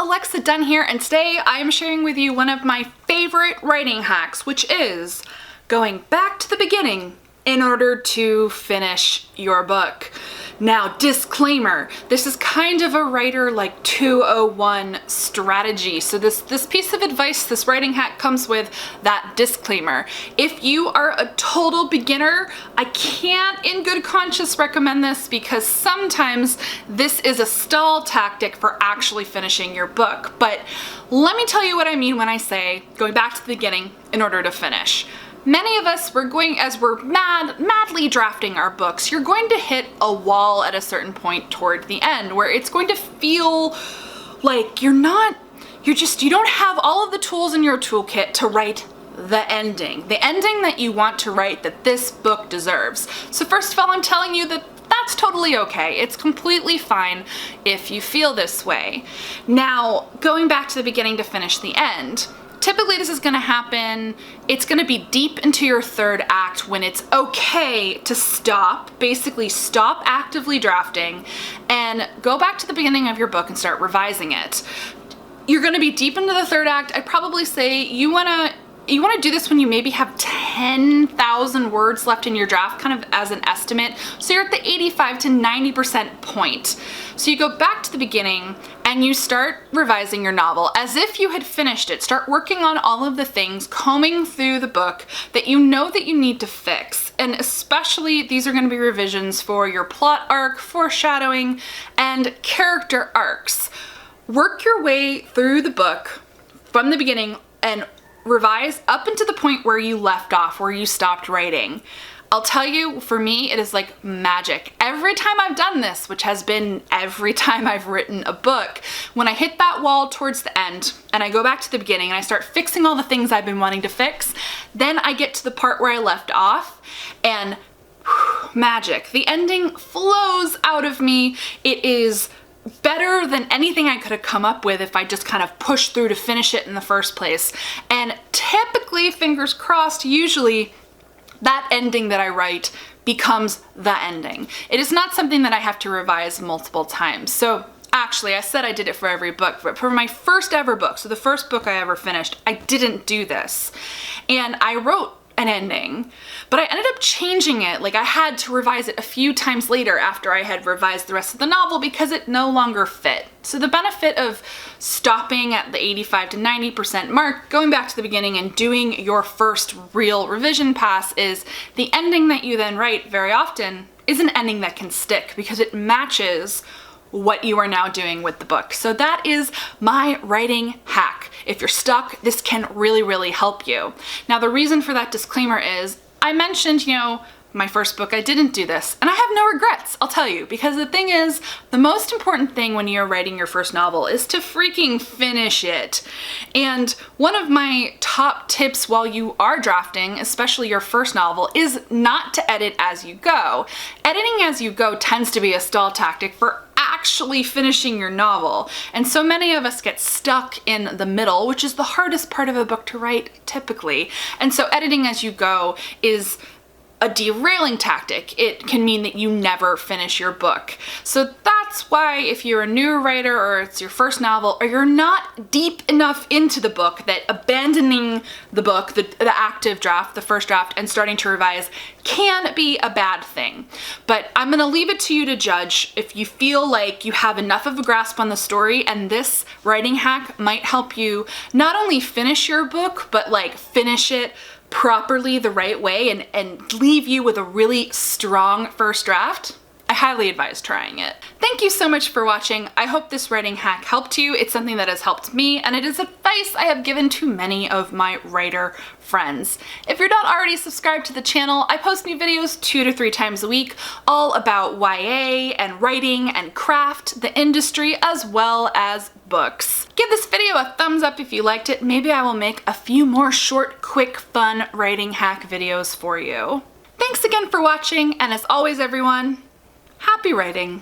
Alexa Donne here, and today I am sharing with you one of my favorite writing hacks, which is going back to the beginning in order to finish your book. Now, disclaimer, this is kind of a writer like 201 strategy. So this piece of advice, this writing hack comes with that disclaimer. If you are a total beginner, I can't in good conscience recommend this because sometimes this is a stall tactic for actually finishing your book. But let me tell you what I mean when I say going back to the beginning in order to finish. Many of us, as we're madly drafting our books, you're going to hit a wall at a certain point toward the end where it's going to feel like you don't have all of the tools in your toolkit to write the ending that you want to write, that this book deserves. So first of all, I'm telling you that that's totally okay. It's completely fine if you feel this way. Now, going back to the beginning to finish the end, typically this is gonna happen, it's gonna be deep into your third act when it's okay to basically stop actively drafting and go back to the beginning of your book and start revising it. You're gonna be deep into the third act. I'd probably say you wanna do this when you maybe have 10,000 words left in your draft, kind of as an estimate. So you're at the 85 to 90% point. So you go back to the beginning and you start revising your novel as if you had finished it. Start working on all of the things, combing through the book that you know that you need to fix. And especially these are going to be revisions for your plot arc, foreshadowing, and character arcs. Work your way through the book from the beginning and revise up into the point where you left off, where you stopped writing. I'll tell you, for me, it is like magic. Every time I've done this, which has been every time I've written a book, when I hit that wall towards the end and I go back to the beginning and I start fixing all the things I've been wanting to fix, then I get to the part where I left off and magic. The ending flows out of me. It is better than anything I could have come up with if I just kind of pushed through to finish it in the first place. And typically, fingers crossed, usually that ending that I write becomes the ending. It is not something that I have to revise multiple times. So actually, I said I did it for every book, but for my first ever book, so the first book I ever finished, I didn't do this. And I wrote an ending, but I ended up changing it. Like, I had to revise it a few times later after I had revised the rest of the novel because it no longer fit. So the benefit of stopping at the 85 to 90% mark, going back to the beginning and doing your first real revision pass is the ending that you then write very often is an ending that can stick because it matches what you are now doing with the book. So that is my writing hack. If you're stuck, this can really, really help you. Now, the reason for that disclaimer is I mentioned, my first book, I didn't do this, and I have no regrets, I'll tell you, because the thing is, the most important thing when you're writing your first novel is to freaking finish it. And one of my top tips while you are drafting, especially your first novel, is not to edit as you go. Editing as you go tends to be a stall tactic for actually finishing your novel. And so many of us get stuck in the middle, which is the hardest part of a book to write typically. And so editing as you go is a derailing tactic. It can mean that you never finish your book. So that's why if you're a new writer or it's your first novel or you're not deep enough into the book, that abandoning the book, the active draft, the first draft, and starting to revise can be a bad thing. But I'm gonna leave it to you to judge if you feel like you have enough of a grasp on the story, and this writing hack might help you not only finish your book, but like finish it properly the right way and leave you with a really strong first draft. I highly advise trying it. Thank you so much for watching. I hope this writing hack helped you. It's something that has helped me, and it is advice I have given to many of my writer friends. If you're not already subscribed to the channel, I post new videos 2 to 3 times a week, all about YA and writing and craft, the industry, as well as books. Give this video a thumbs up if you liked it. Maybe I will make a few more short, quick, fun writing hack videos for you. Thanks again for watching, and as always, everyone, happy writing.